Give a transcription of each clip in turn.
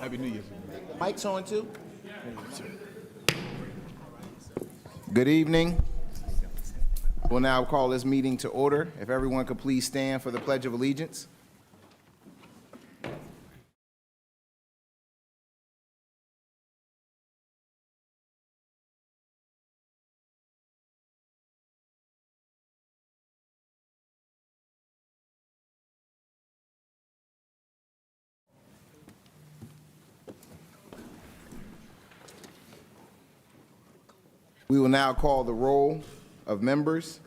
Happy New Year. Mic's on too. Good evening. We'll now call this meeting to order. If everyone could please stand for the Pledge of Allegiance. We will now call the roll of members.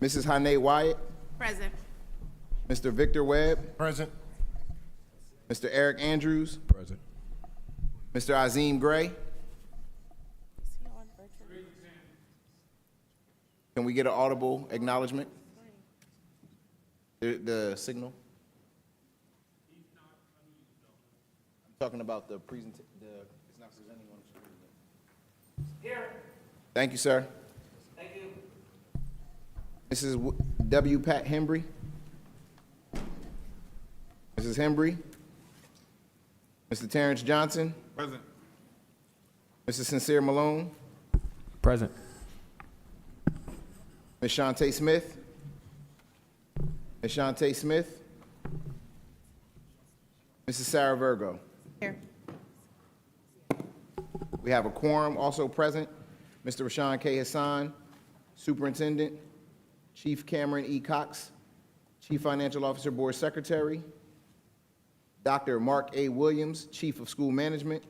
Mrs. Hane Wyatt. Present. Mr. Victor Webb. Present. Mr. Eric Andrews. Present. Mr. Azim Gray. Can we get an audible acknowledgement? The signal? I'm talking about the presentation. It's not presenting on the screen yet. Here. Thank you, sir. Thank you. Mrs. W. Pat Hembry. Mrs. Hembry. Mr. Terrence Johnson. Present. Mrs. Sincere Malone. Present. Ms. Shantae Smith. Ms. Shantae Smith. Mrs. Sarah Virgo. Here. We have a quorum also present. Mr. Rashawn K. Hassan, Superintendent. Chief Cameron E. Cox, Chief Financial Officer, Board Secretary. Dr. Mark A. Williams, Chief of School Management.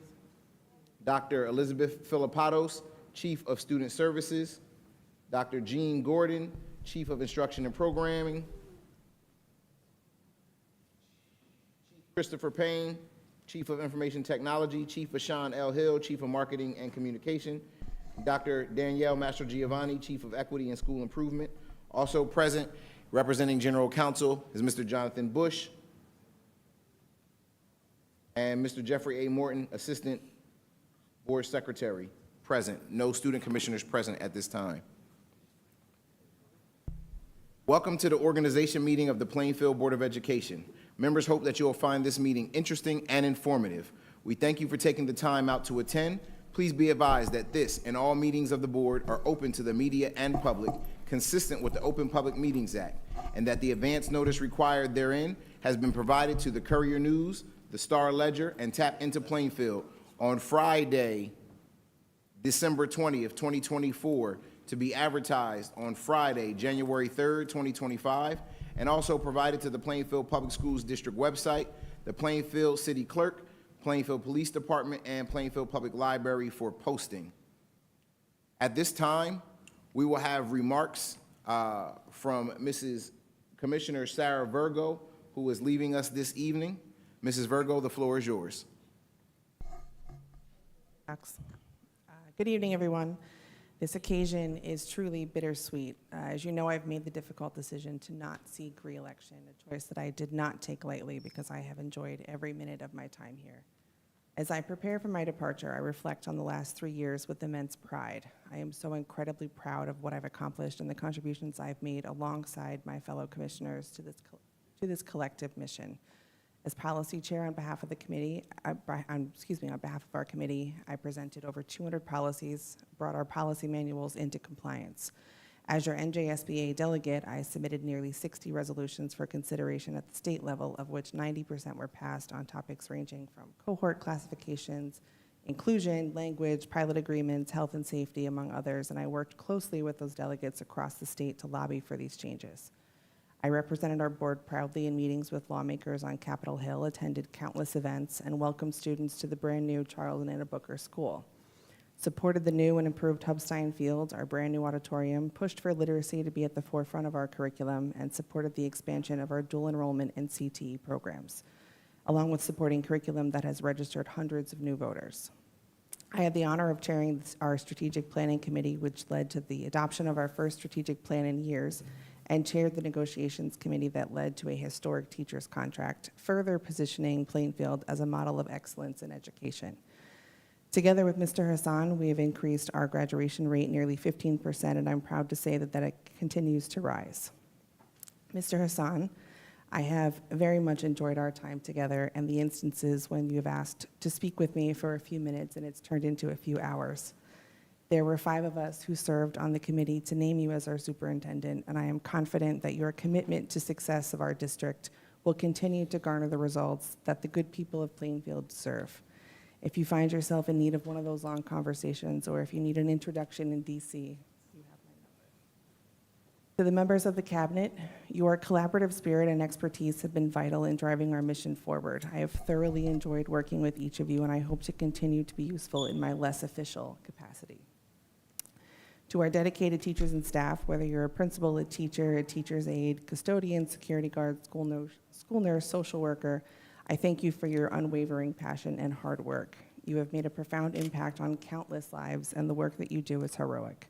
Dr. Elizabeth Filipatos, Chief of Student Services. Dr. Jean Gordon, Chief of Instruction and Programming. Christopher Payne, Chief of Information Technology. Chief Bashan L. Hill, Chief of Marketing and Communication. Dr. Danielle Mastrogiovanni, Chief of Equity and School Improvement. Also present, representing General Counsel, is Mr. Jonathan Bush. And Mr. Jeffrey A. Morton, Assistant Board Secretary, present. No student commissioners present at this time. Welcome to the organization meeting of the Plainfield Board of Education. Members hope that you will find this meeting interesting and informative. We thank you for taking the time out to attend. Please be advised that this and all meetings of the board are open to the media and public, consistent with the Open Public Meetings Act, and that the advance notice required therein has been provided to the Courier News, the Star Ledger, and Tap into Plainfield on Friday, December 20th, 2024, to be advertised on Friday, January 3rd, 2025, and also provided to the Plainfield Public Schools District website, the Plainfield City Clerk, Plainfield Police Department, and Plainfield Public Library for posting. At this time, we will have remarks from Mrs. Commissioner Sarah Virgo, who is leaving us this evening. Mrs. Virgo, the floor is yours. Good evening, everyone. This occasion is truly bittersweet. As you know, I've made the difficult decision to not seek re-election, a choice that I did not take lightly because I have enjoyed every minute of my time here. As I prepare for my departure, I reflect on the last 3 years with immense pride. I am so incredibly proud of what I've accomplished and the contributions I've made alongside my fellow commissioners to this collective mission. As policy chair on behalf of the committee, on behalf of our committee, I presented over 200 policies, brought our policy manuals into compliance. As your NJSBA delegate, I submitted nearly 60 resolutions for consideration at the state level, of which 90% were passed on topics ranging from cohort classifications, inclusion, language, pilot agreements, health and safety, among others, and I worked closely with those delegates across the state to lobby for these changes. I represented our board proudly in meetings with lawmakers on Capitol Hill, attended countless events, and welcomed students to the brand new Charles and Anna Booker School. Supported the new and improved Hubstein Field, our brand new auditorium, pushed for literacy to be at the forefront of our curriculum, and supported the expansion of our dual enrollment and CTE programs, along with supporting curriculum that has registered hundreds of new voters. I had the honor of chairing our strategic planning committee, which led to the adoption of our first strategic plan in years, and chaired the negotiations committee that led to a historic teacher's contract, further positioning Plainfield as a model of excellence in education. Together with Mr. Hassan, we have increased our graduation rate nearly 15%, and I'm proud to say that it continues to rise. Mr. Hassan, I have very much enjoyed our time together and the instances when you have asked to speak with me for a few minutes and it's turned into a few hours. There were 5 of us who served on the committee to name you as our superintendent, and I am confident that your commitment to success of our district will continue to garner the results that the good people of Plainfield deserve. If you find yourself in need of one of those long conversations, or if you need an introduction in DC, you have my number. To the members of the cabinet, your collaborative spirit and expertise have been vital in driving our mission forward. I have thoroughly enjoyed working with each of you, and I hope to continue to be useful in my less official capacity. To our dedicated teachers and staff, whether you're a principal, a teacher, a teacher's aide, custodian, security guard, school nurse, social worker, I thank you for your unwavering passion and hard work. You have made a profound impact on countless lives, and the work that you do is heroic.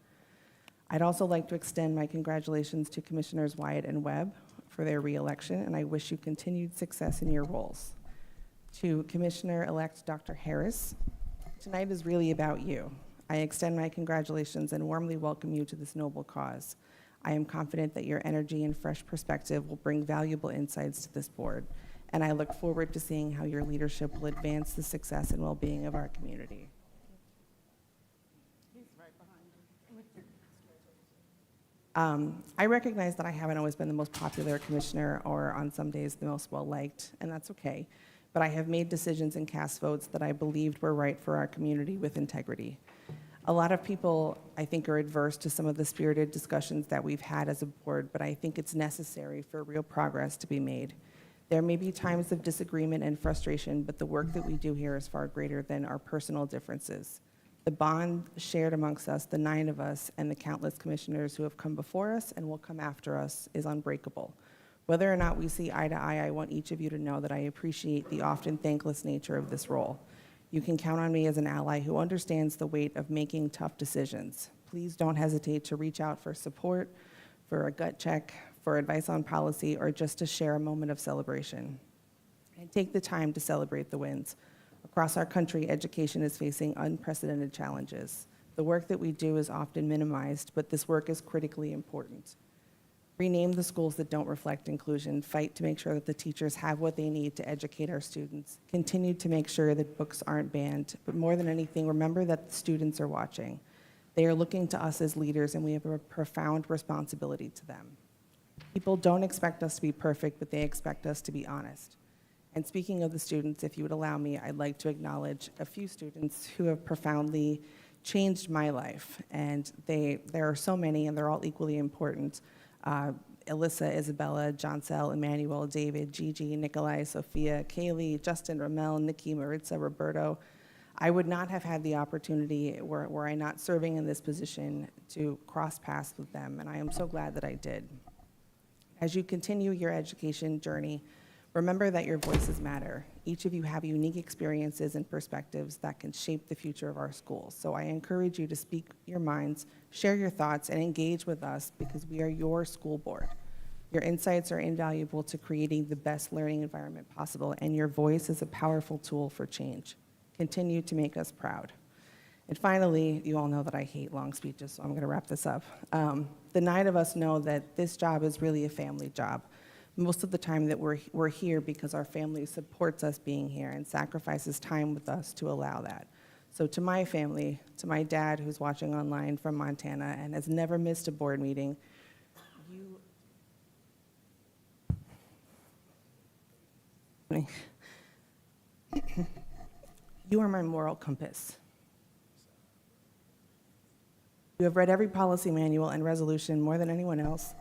I'd also like to extend my congratulations to Commissioners Wyatt and Webb for their re-election, and I wish you continued success in your roles. To Commissioner-elect Dr. Harris, tonight is really about you. I extend my congratulations and warmly welcome you to this noble cause. I am confident that your energy and fresh perspective will bring valuable insights to this board, and I look forward to seeing how your leadership will advance the success and well-being of our community. I recognize that I haven't always been the most popular commissioner, or on some days the most well-liked, and that's okay. But I have made decisions and cast votes that I believed were right for our community with integrity. A lot of people, I think, are adverse to some of the spirited discussions that we've had as a board, but I think it's necessary for real progress to be made. There may be times of disagreement and frustration, but the work that we do here is far greater than our personal differences. The bond shared amongst us, the 9 of us, and the countless commissioners who have come before us and will come after us, is unbreakable. Whether or not we see eye to eye, I want each of you to know that I appreciate the often thankless nature of this role. You can count on me as an ally who understands the weight of making tough decisions. Please don't hesitate to reach out for support, for a gut check, for advice on policy, or just to share a moment of celebration. And take the time to celebrate the wins. Across our country, education is facing unprecedented challenges. The work that we do is often minimized, but this work is critically important. Rename the schools that don't reflect inclusion, fight to make sure that the teachers have what they need to educate our students, continue to make sure that books aren't banned, but more than anything, remember that the students are watching. They are looking to us as leaders, and we have a profound responsibility to them. People don't expect us to be perfect, but they expect us to be honest. And speaking of the students, if you would allow me, I'd like to acknowledge a few students who have profoundly changed my life. And there are so many, and they're all equally important. Alyssa, Isabella, Joncel, Emmanuel, David, Gigi, Nikolai, Sophia, Kaylee, Justin, Ramel, Nikki, Maritza, Roberto. I would not have had the opportunity, were I not serving in this position, to cross paths with them, and I am so glad that I did. As you continue your education journey, remember that your voices matter. Each of you have unique experiences and perspectives that can shape the future of our schools. So I encourage you to speak your minds, share your thoughts, and engage with us because we are your school board. Your insights are invaluable to creating the best learning environment possible, and your voice is a powerful tool for change. Continue to make us proud. And finally, you all know that I hate long speeches, so I'm going to wrap this up. The 9 of us know that this job is really a family job. Most of the time that we're here because our family supports us being here and sacrifices time with us to allow that. So to my family, to my dad who's watching online from Montana and has never missed a board meeting, you are my moral compass. You have read every policy manual and resolution more than anyone else.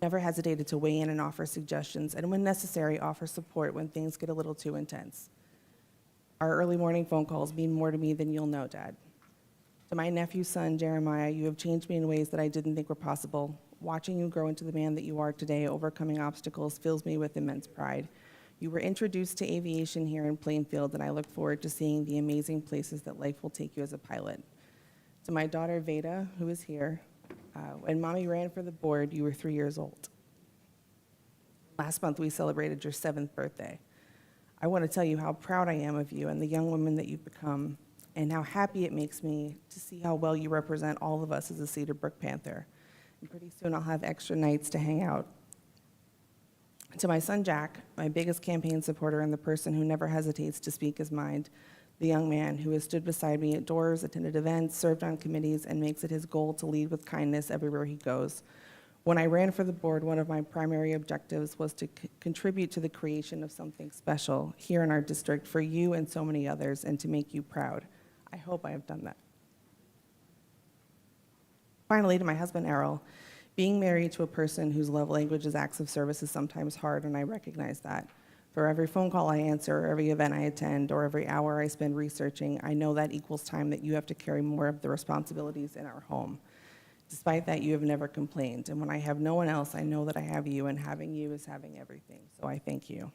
Never hesitated to weigh in and offer suggestions, and when necessary, offer support when things get a little too intense. Our early morning phone calls mean more to me than you'll know, Dad. To my nephew's son, Jeremiah, you have changed me in ways that I didn't think were possible. Watching you grow into the man that you are today, overcoming obstacles, fills me with immense pride. You were introduced to aviation here in Plainfield, and I look forward to seeing the amazing places that life will take you as a pilot. To my daughter, Veda, who is here, when Mommy ran for the board, you were 3 years old. Last month, we celebrated your 7th birthday. I want to tell you how proud I am of you and the young woman that you've become, and how happy it makes me to see how well you represent all of us as a Cedar Brook Panther. and pretty soon I'll have extra nights to hang out. To my son Jack, my biggest campaign supporter and the person who never hesitates to speak his mind, the young man who has stood beside me at doors, attended events, served on committees, and makes it his goal to lead with kindness everywhere he goes. When I ran for the board, one of my primary objectives was to contribute to the creation of something special here in our district for you and so many others, and to make you proud. I hope I have done that. Finally, to my husband, Errol, being married to a person whose love language is acts of service is sometimes hard, and I recognize that. For every phone call I answer, or every event I attend, or every hour I spend researching, I know that equals time that you have to carry more of the responsibilities in our home. Despite that, you have never complained, and when I have no one else, I know that I have you, and having you is having everything, so I thank you.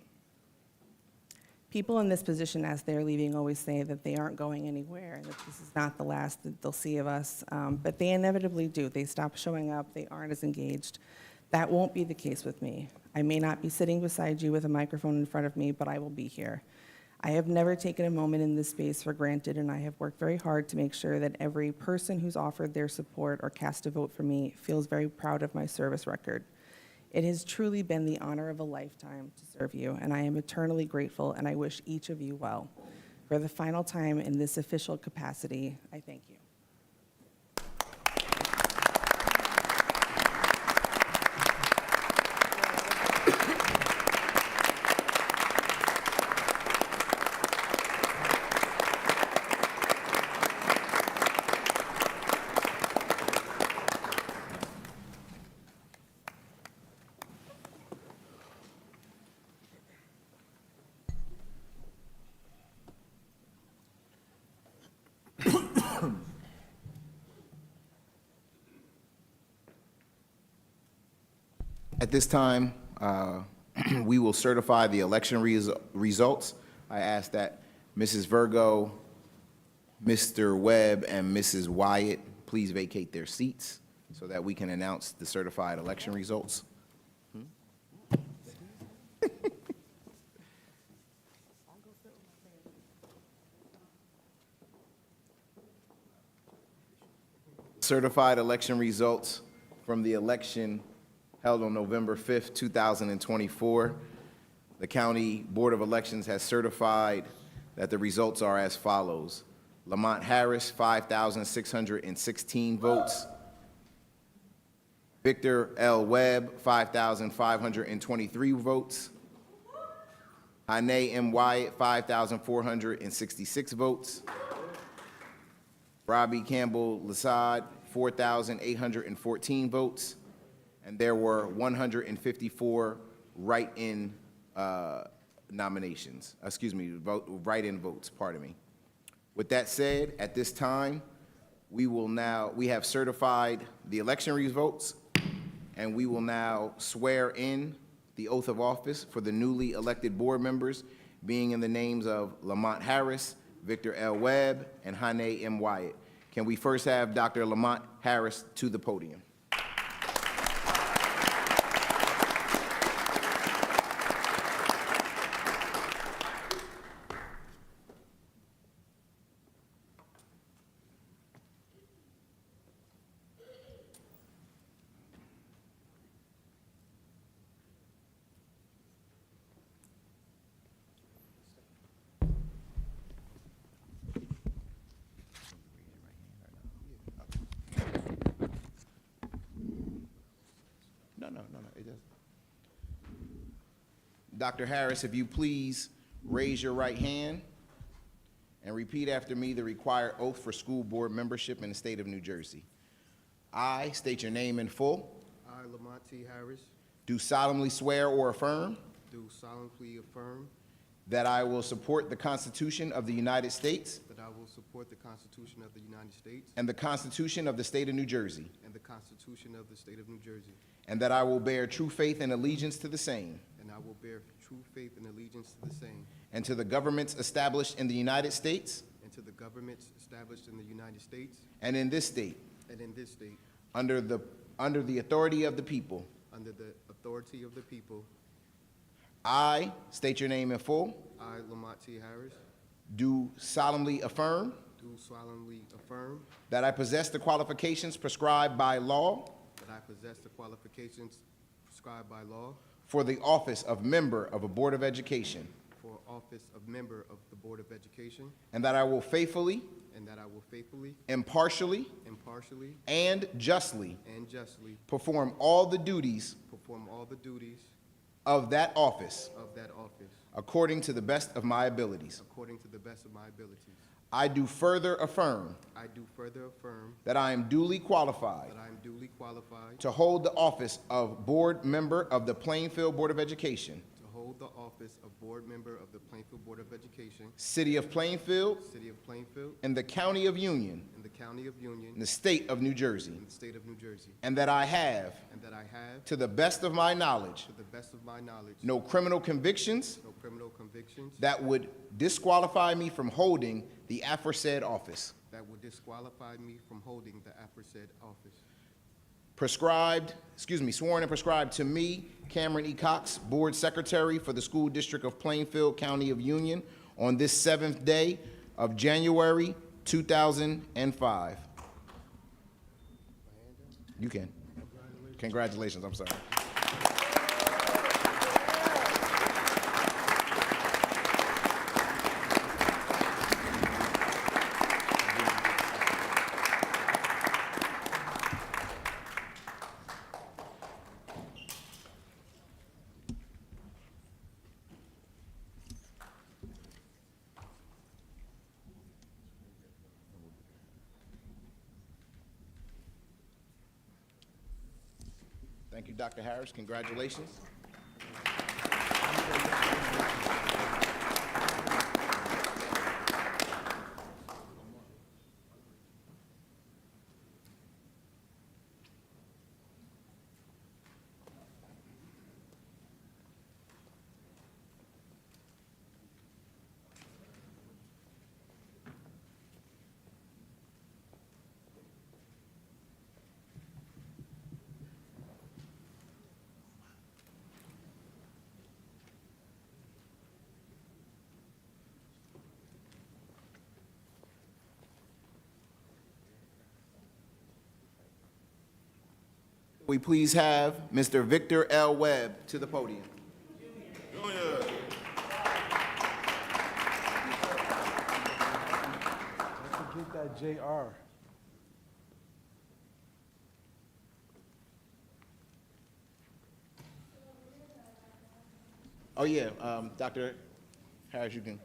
People in this position, as they're leaving, always say that they aren't going anywhere and that this is not the last that they'll see of us, but they inevitably do. They stop showing up, they aren't as engaged. That won't be the case with me. I may not be sitting beside you with a microphone in front of me, but I will be here. I have never taken a moment in this space for granted, and I have worked very hard to make sure that every person who's offered their support or cast a vote for me feels very proud of my service record. It has truly been the honor of a lifetime to serve you, and I am eternally grateful, and I wish each of you well. For the final time in this official capacity, I thank you. At this time, we will certify the election results. I ask that Mrs. Virgo, Mr. Webb, and Mrs. Wyatt please vacate their seats so that we can announce the certified election results. Certified election results from the election held on November 5th, 2024. The County Board of Elections has certified that the results are as follows. Lamont Harris, 5,616 votes. Victor L. Webb, 5,523 votes. Hane M. Wyatt, 5,466 votes. Robbie Campbell Lasad, 4,814 votes. And there were 154 write-in nominations, write-in votes, pardon me. With that said, at this time, we have certified the election results, and we will now swear in the oath of office for the newly elected board members, being in the names of Lamont Harris, Victor L. Webb, and Hane M. Wyatt. Can we first have Dr. Lamont Harris to the podium? No, it doesn't. Dr. Harris, if you please raise your right hand and repeat after me the required oath for school board membership in the state of New Jersey. I state your name in full. I, Lamont T. Harris, Do solemnly swear or affirm do solemnly affirm that I will support the Constitution of the United States that I will support the Constitution of the United States and the Constitution of the state of New Jersey, and the Constitution of the State of New Jersey, and that I will bear true faith and allegiance to the same and I will bear true faith and allegiance to the same and to the governments established in the United States and to the governments established in the United States and in this state and in this state, under the authority of the people. under the authority of the people. I state your name in full. I, Lamont T. Harris, Do solemnly affirm do solemnly affirm that I possess the qualifications prescribed by law that I possess the qualifications prescribed by law for the office of member of a Board of Education, for office of member of the Board of Education, and that I will faithfully, and that I will faithfully, impartially, impartially, and justly and justly perform all the duties perform all the duties of that office of that office according to the best of my abilities. according to the best of my abilities. I do further affirm I do further affirm that I am duly qualified that I am duly qualified to hold the office of board member of the Plainfield Board of Education, to hold the office of board member of the Plainfield Board of Education, City of Plainfield, City of Plainfield, in the County of Union, in the County of Union, in the State of New Jersey, in the State of New Jersey, and that I have, and that I have, to the best of my knowledge, to the best of my knowledge, no criminal convictions no criminal convictions that would disqualify me from holding the aforesaid office. that would disqualify me from holding the aforesaid office. Sworn and prescribed to me, Cameron E. Cox, Board Secretary for the School District of Plainfield, County of Union, on this 7th day of January 2005. You can. Congratulations, I'm sorry. Thank you, Dr. Harris. Congratulations. We please have Mr. Victor L. Webb to the podium. Don't forget that JR. Oh, yeah, Dr. Harris, you can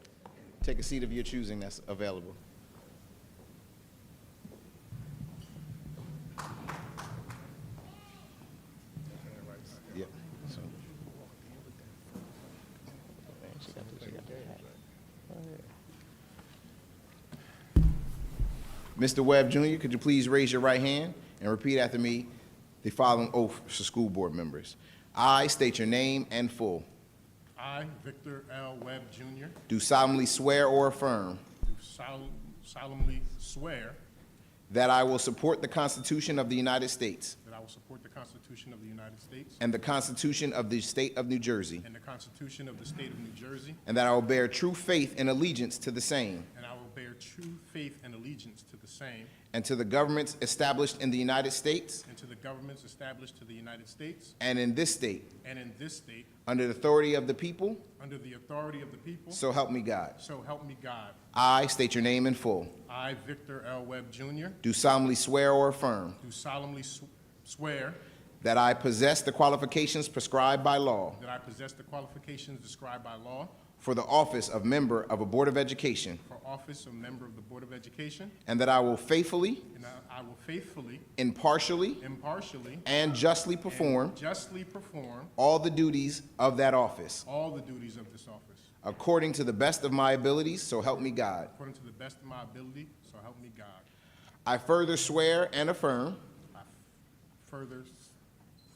take a seat of your choosing that's available. Yeah. so- Mr. Webb Jr., could you please raise your right hand and repeat after me the following oath for school board members? I state your name and full. I, Victor L. Webb, Jr., Do solemnly swear or affirm do solemnly swear that I will support the Constitution of the United States that I will support the Constitution of the United States and the Constitution of the State of New Jersey, and the Constitution of the State of New Jersey, and that I will bear true faith and allegiance to the same and I will bear true faith and allegiance to the same and to the governments established in the United States and to the governments established to the United States and in this state, and in this state, under the authority of the people, under the authority of the people, so help me God. so help me God. I state your name in full. I, Victor L. Webb, Jr., Do solemnly swear or affirm do solemnly swear that I possess the qualifications prescribed by law that I possess the qualifications described by law for the office of member of a Board of Education, for office of member of the Board of Education, and that I will faithfully, and I will faithfully, impartially, impartially, and justly and perform justly perform all the duties of that office all the duties of this office, according to the best of my abilities, so help me God. according to the best of my ability, so help me God. I further swear and affirm, I further,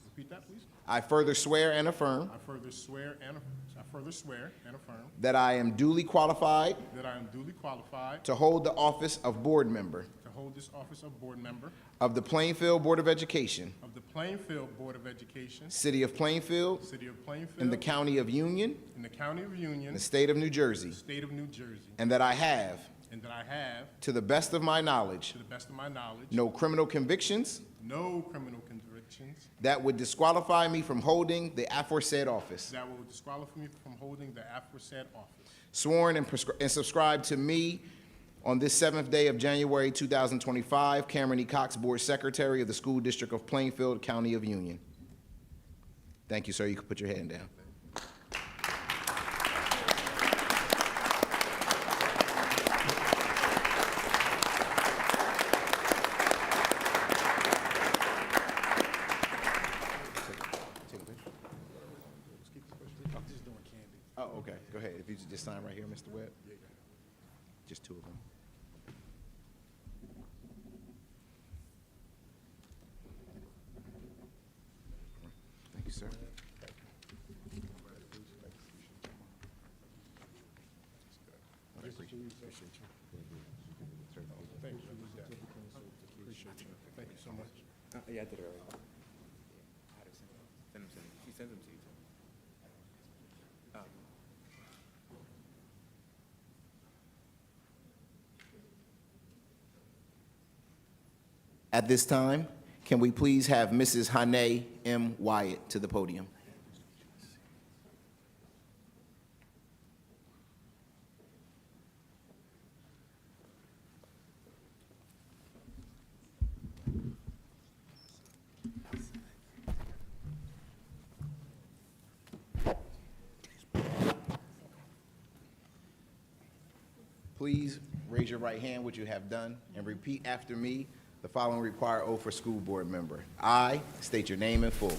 repeat that, please. I further swear and affirm I further swear and affirm that I am duly qualified that I am duly qualified to hold the office of board member to hold this office of board member of the Plainfield Board of Education, of the Plainfield Board of Education, City of Plainfield, City of Plainfield, in the County of Union, in the County of in Union, the State of New Jersey, State of New Jersey, and that I have, and that I have, to the best of my knowledge, to the best of my knowledge, no criminal convictions no criminal convictions actions that would disqualify me from holding the aforesaid office, that will disqualify me from holding the aforesaid office, sworn and subscribed to me on this 7th day of January 2025, Cameron E. Cox, Board Secretary of the School District of Plainfield, County of Union. Thank you, sir. You can put your hand down. Oh, okay. Go ahead. If you could just sign right here, Mr. Webb. Just two of them. Thank you, sir. thank you. Appreciate you. Thank you so much. Yeah, I did it earlier. He sends them to you. At this time, can we please have Mrs. Hane M. Wyatt to the podium? Please raise your right hand, which you have done, and repeat after me the following required oath for school board member. I state your name in full.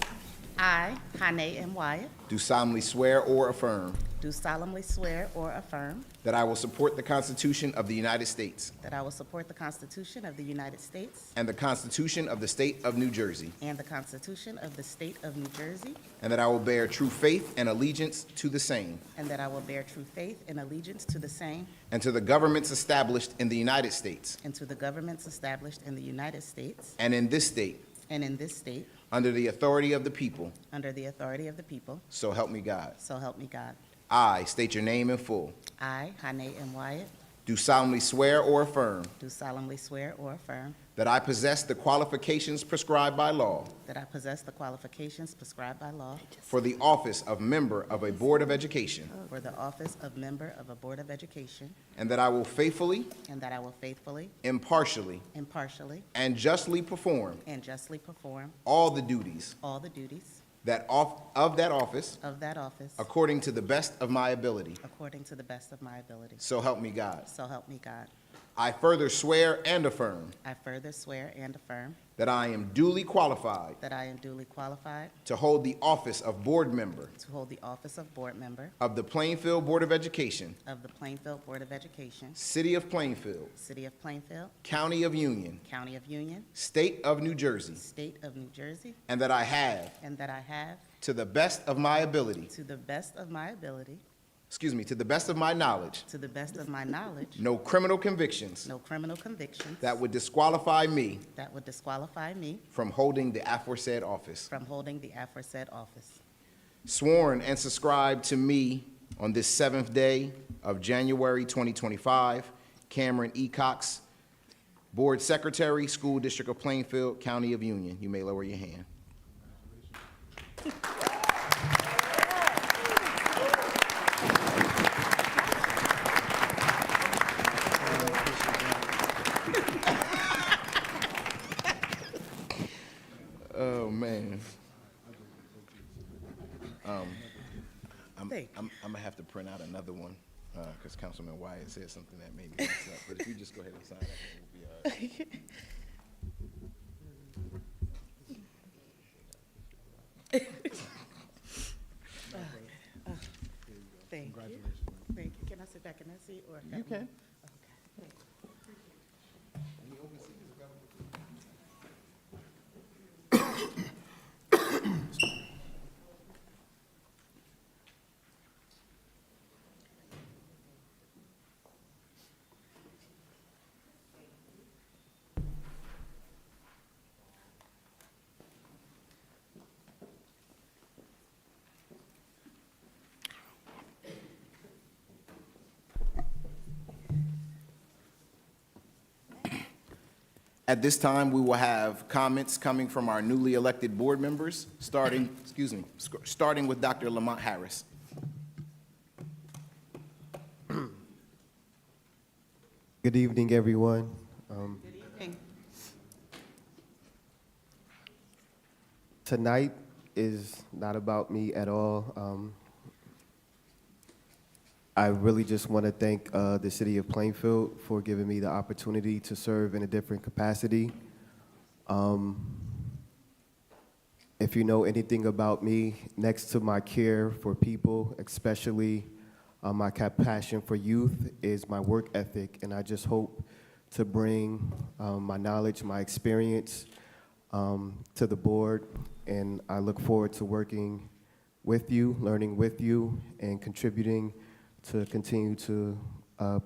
I, Hane M. Wyatt, Do solemnly swear or affirm do solemnly swear or affirm that I will support the Constitution of the United States that I will support the Constitution of the United States and the Constitution of the State of New Jersey, and the Constitution of the State of New Jersey, and that I will bear true faith and allegiance to the same and that I will bear true faith and allegiance to the same and to the governments established in the United States and to the governments established in the United States and in this state and in this state under the authority of the people, under the authority of the people, so help me God. so help me God. I state your name in full. I, Hane M. Wyatt, Do solemnly swear or affirm do solemnly swear or affirm that I possess the qualifications prescribed by law that I possess the qualifications prescribed by law for the office of member of a Board of Education, for the office of member of a Board of Education, and that I will faithfully, and that I will faithfully, impartially, impartially, and justly perform and justly perform all the duties all the duties of that office of that office according to the best of my ability. according to the best of my ability. So help me God. So help me God. I further swear and affirm I further swear and affirm that I am duly qualified that I am duly qualified to hold the office of board member to hold the office of board member of the Plainfield Board of Education, of the Plainfield Board of Education, City of Plainfield, City of Plainfield, County of Union, County of Union, State of New Jersey, State of New Jersey, and that I have, and that I have, to the best of my ability, to the best of my ability, to the best of my knowledge, to the best of my knowledge, no criminal convictions no criminal convictions that would disqualify me that would disqualify me from holding the aforesaid office. from holding the aforesaid office. Sworn and subscribed to me on this 7th day of January 2025, Cameron E. Cox, Board Secretary, School District of Plainfield, County of Union. You may lower your hand. Oh, man. Thank I'm gonna have to print out another one, because Councilman Wyatt said something that made me mess up. But if you just go ahead and sign that, we'll be all right. Thank you. Thank you. Can I sit back in that seat or? You can. Okay. At this time, we will have comments coming from our newly elected board members, starting with Dr. Lamont Harris. Good evening, everyone. Good evening. Tonight is not about me at all. I really just want to thank the city of Plainfield for giving me the opportunity to serve in a different capacity. If you know anything about me, next to my care for people, especially my passion for youth, is my work ethic, and I just hope to bring my knowledge, my experience to the board, and I look forward to working with you, learning with you, and contributing to continue to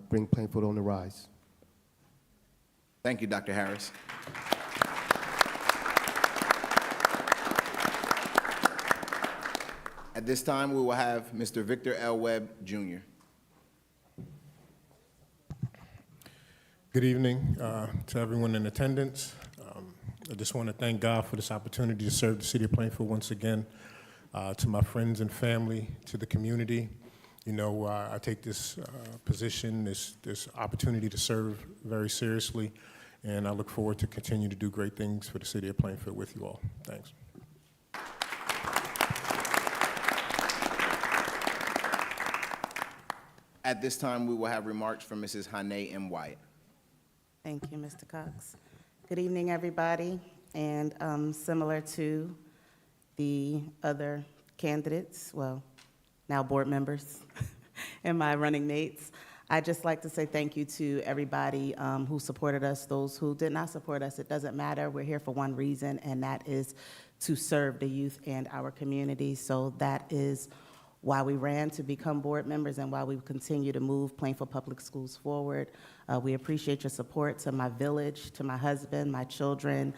bring Plainfield on the rise. Thank you, Dr. Harris. At this time, we will have Mr. Victor L. Webb, Jr. Good evening to everyone in attendance. I just want to thank God for this opportunity to serve the city of Plainfield once again. To my friends and family, to the community. You know, I take this position, this opportunity to serve very seriously, and I look forward to continue to do great things for the city of Plainfield with you all. Thanks. At this time, we will have remarks from Mrs. Hannah M. Wyatt. Thank you, Mr. Cox. Good evening, everybody. And similar to the other candidates, well, now board members and my running mates, I'd just like to say thank you to everybody who supported us, those who did not support us. It doesn't matter. We're here for one reason, and that is to serve the youth and our community. So that is why we ran to become board members and why we continue to move Plainfield Public Schools forward. We appreciate your support to my village, to my husband, my children.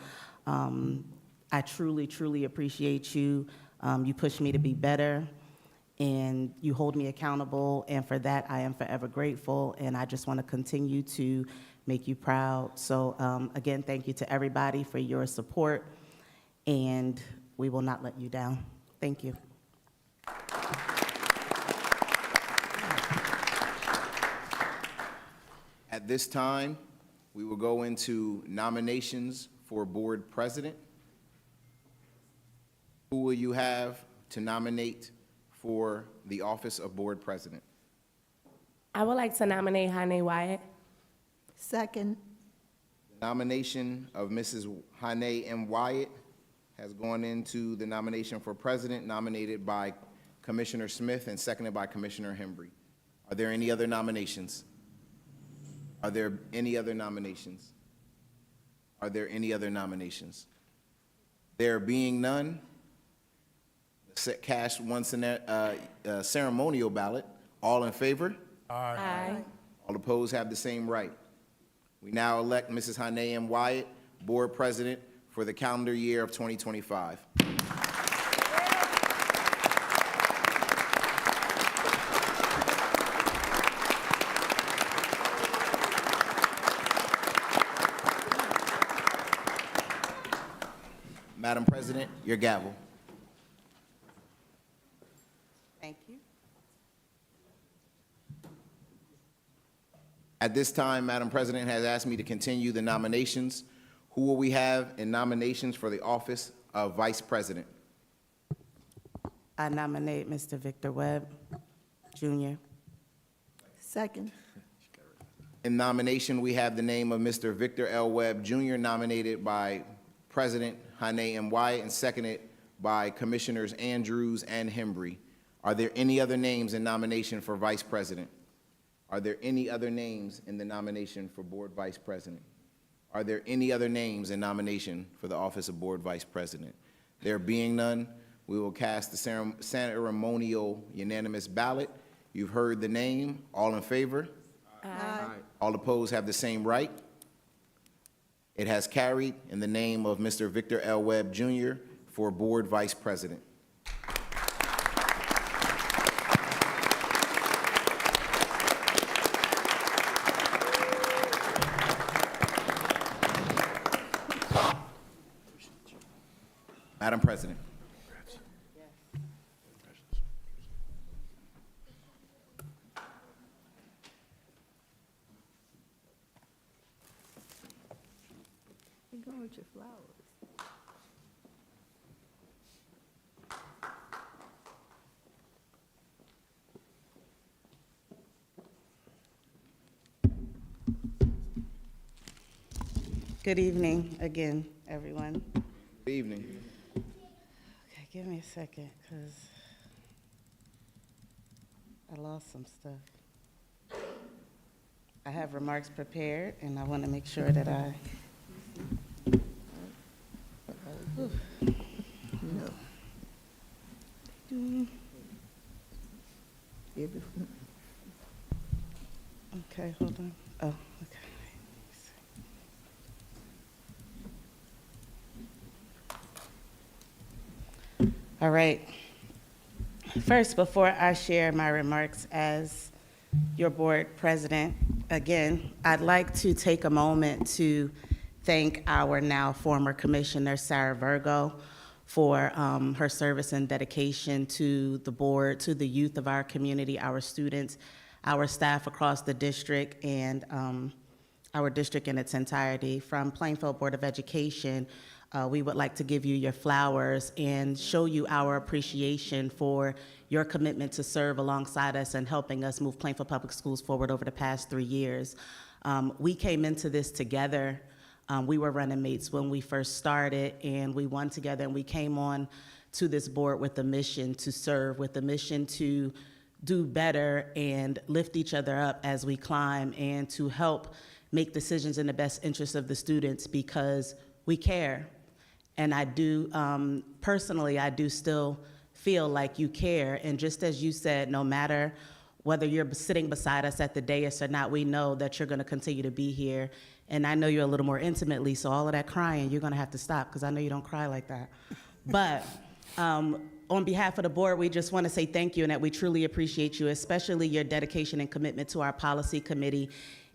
I truly, truly appreciate you. You push me to be better, and you hold me accountable, and for that, I am forever grateful, and I just want to continue to make you proud. So again, thank you to everybody for your support, and we will not let you down. Thank you. At this time, we will go into nominations for board president. Who will you have to nominate for the office of board president? I would like to nominate Hannah Wyatt. Second. Nomination of Mrs. Hannah M. Wyatt has gone into the nomination for president, nominated by Commissioner Smith and seconded by Commissioner Hembry. Are there any other nominations? Are there any other nominations? Are there any other nominations? There being none, cast one ceremonial ballot. All in favor? Aye. All opposed have the same right. We now elect Mrs. Hannah M. Wyatt, board president for the calendar year of 2025. Madam President, your gavel. Thank you. At this time, Madam President has asked me to continue the nominations. Who will we have in nominations for the office of Vice President? I nominate Mr. Victor Webb, Jr. Second. In nomination, we have the name of Mr. Victor L. Webb, Jr., nominated by President Hannah M. Wyatt and seconded by Commissioners Andrews and Hembry. Are there any other names in nomination for Vice President? Are there any other names in the nomination for Board Vice President? Are there any other names in nomination for the office of Board Vice President? There being none, we will cast the ceremonial unanimous ballot. You've heard the name. All in favor? Aye. All opposed have the same right. It has carried in the name of Mr. Victor L. Webb, Jr. for Board Vice President. Madam President. You're going with your flowers. Good evening again, everyone. Good evening. Okay, give me a second, because I lost some stuff. I have remarks prepared, and I want to make sure that I... No. Everything. Okay, hold on. Oh, okay. All right. First, before I share my remarks as your board president, again, I'd like to take a moment to thank our now former commissioner, Sarah Virgo, for her service and dedication to the board, to the youth of our community, our students, our staff across the district, and our district in its entirety. From Plainfield Board of Education, we would like to give you your flowers and show you our appreciation for your commitment to serve alongside us and helping us move Plainfield Public Schools forward over the past 3 years. We came into this together. We were running mates when we first started, and we won together, and we came on to this board with a mission to serve, with a mission to do better and lift each other up as we climb, and to help make decisions in the best interest of the students, because we care. And I do, personally, I do still feel like you care. And just as you said, no matter whether you're sitting beside us at the dais or not, we know that you're gonna continue to be here. And I know you a little more intimately, so all of that crying, you're gonna have to stop, because I know you don't cry like that. But on behalf of the board, we just wanna say thank you, and that we truly appreciate you, especially your dedication and commitment to our policy committee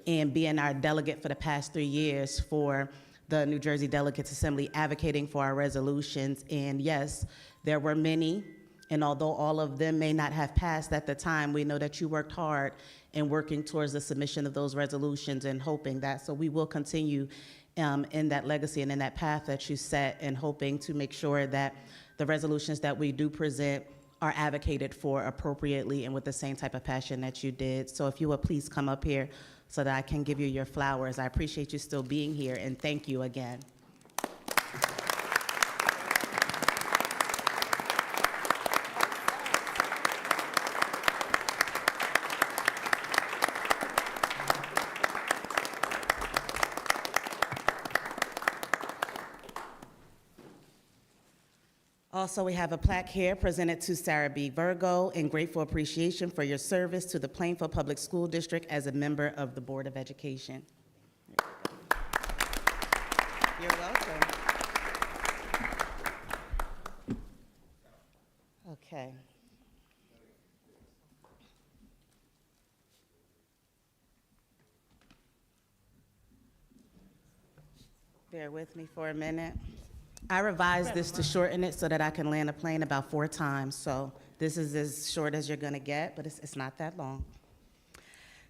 and being our delegate for the past 3 years for the New Jersey Delegates Assembly, advocating for our resolutions. And yes, there were many, and although all of them may not have passed at the time, we know that you worked hard in working towards the submission of those resolutions and hoping that. So we will continue in that legacy and in that path that you set, and hoping to make sure that the resolutions that we do present are advocated for appropriately and with the same type of passion that you did. So if you would please come up here so that I can give you your flowers. I appreciate you still being here, and thank you again. Also, we have a plaque here presented to Sarah B. Virgo in grateful appreciation for your service to the Plainfield Public School District as a member of the Board of Education. You're welcome. Okay. Bear with me for a minute. I revised this to shorten it so that I can land a plane about 4 times. So this is as short as you're gonna get, but it's not that long.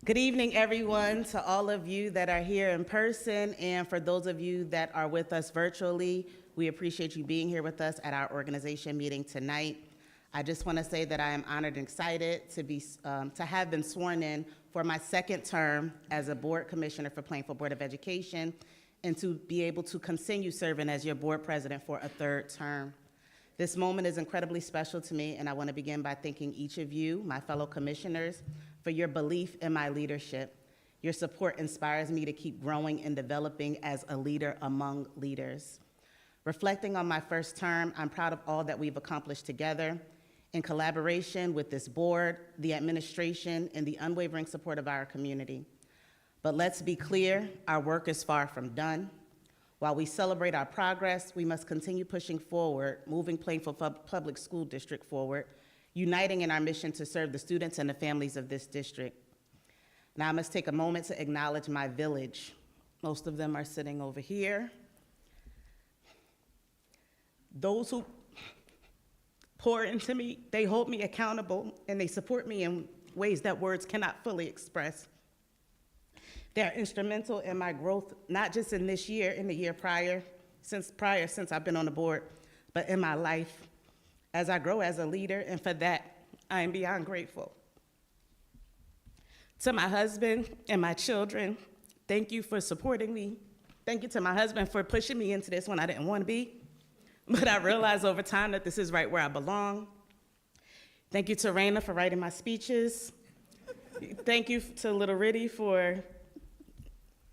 Good evening, everyone, to all of you that are here in person, and for those of you that are with us virtually, we appreciate you being here with us at our organization meeting tonight. I just wanna say that I am honored and excited to have been sworn in for my 2nd term as a board commissioner for Plainfield Board of Education, and to be able to continue serving as your board president for a 3rd term. This moment is incredibly special to me, and I want to begin by thanking each of you, my fellow commissioners, for your belief in my leadership. Your support inspires me to keep growing and developing as a leader among leaders. Reflecting on my 1st term, I'm proud of all that we've accomplished together in collaboration with this board, the administration, and the unwavering support of our community. But let's be clear, our work is far from done. While we celebrate our progress, we must continue pushing forward, moving Plainfield Public School District forward, uniting in our mission to serve the students and the families of this district. Now I must take a moment to acknowledge my village. Most of them are sitting over here. Those who pour into me. They hold me accountable, and they support me in ways that words cannot fully express. They're instrumental in my growth, not just in this year, in the year prior, since I've been on the board, but in my life as I grow as a leader, and for that, I am beyond grateful. To my husband and my children, thank you for supporting me. Thank you to my husband for pushing me into this when I didn't want to be, but I realized over time that this is right where I belong. Thank you to Raina for writing my speeches. Thank you to Little Ritty for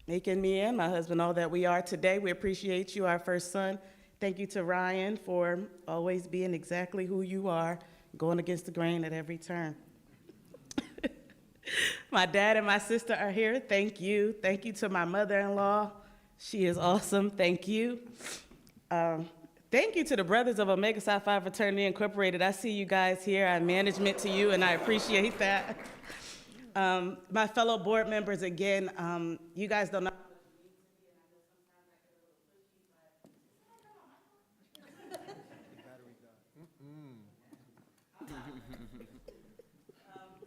making me and my husband all that we are today. We appreciate you, our first son. Thank you to Ryan for always being exactly who you are, going against the grain at every turn. My dad and my sister are here. Thank you. Thank you to my mother-in-law. She is awesome. Thank you. Thank you to the Brothers of Omega Psi Phi Fraternity Incorporated. I see you guys here. I management to you, and I appreciate that. My fellow board members, again, you guys don't know.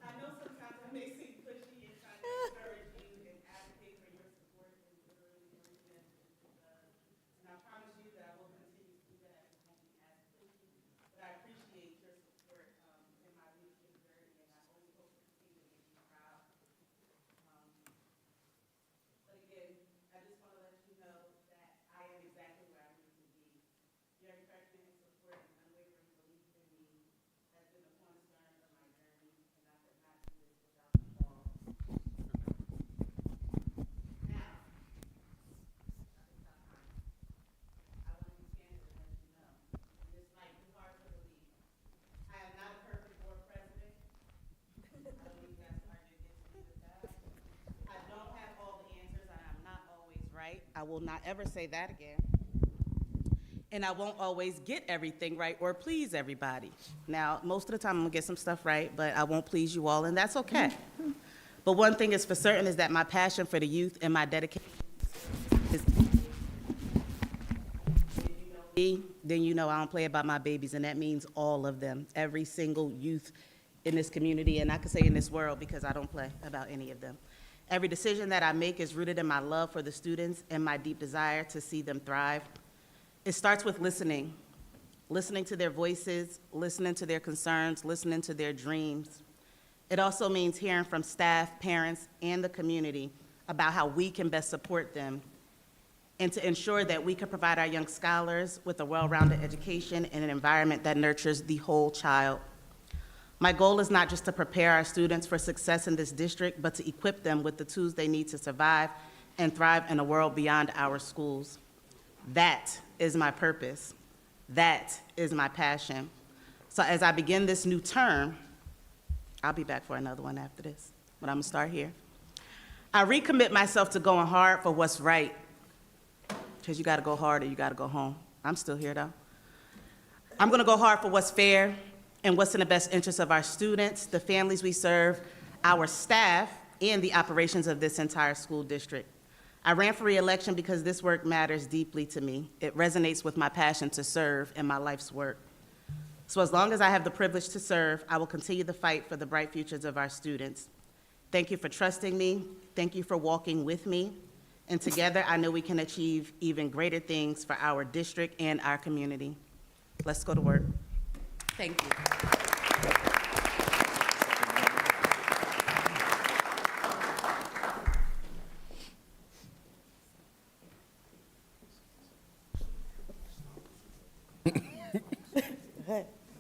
I know sometimes I may seem pushy and trying to encourage you and advocate for your support and literally everything that this does. And I promise you that I will continue to do that. It won't be as pushy. But I appreciate your support in my leadership journey, and I always hope to continue to make you proud. But again, I just want to let you know that I am exactly where I need to be. Your encouragement and support and unwavering belief in me has been a cornerstone of my journey, and I could not do this without you all. Now, I want to be candid and let you know, and this might be hard to believe. I am not a perfect board president. I don't need you guys to argue against me with that. I don't have all the answers, and I'm not always right. I will not ever say that again. And I won't always get everything right or please everybody. Now, most of the time I'm gonna get some stuff right, but I won't please you all, and that's okay. But one thing is for certain is that my passion for the youth and my dedication is, then you know I don't play about my babies, and that means all of them, every single youth in this community, and I can say in this world because I don't play about any of them. Every decision that I make is rooted in my love for the students and my deep desire to see them thrive. It starts with listening to their voices, listening to their concerns, listening to their dreams. It also means hearing from staff, parents, and the community about how we can best support them and to ensure that we can provide our young scholars with a well-rounded education and an environment that nurtures the whole child. My goal is not just to prepare our students for success in this district, but to equip them with the tools they need to survive and thrive in a world beyond our schools. That is my purpose. That is my passion. So as I begin this new term, I'll be back for another one after this, but I'm gonna start here. I recommit myself to going hard for what's right, because you gotta go hard or you gotta go home. I'm still here though. I'm gonna go hard for what's fair and what's in the best interest of our students, the families we serve, our staff, and the operations of this entire school district. I ran for re-election because this work matters deeply to me. It resonates with my passion to serve in my life's work. So as long as I have the privilege to serve, I will continue the fight for the bright futures of our students. Thank you for trusting me. Thank you for walking with me. And together, I know we can achieve even greater things for our district and our community. Let's go to work. Thank you.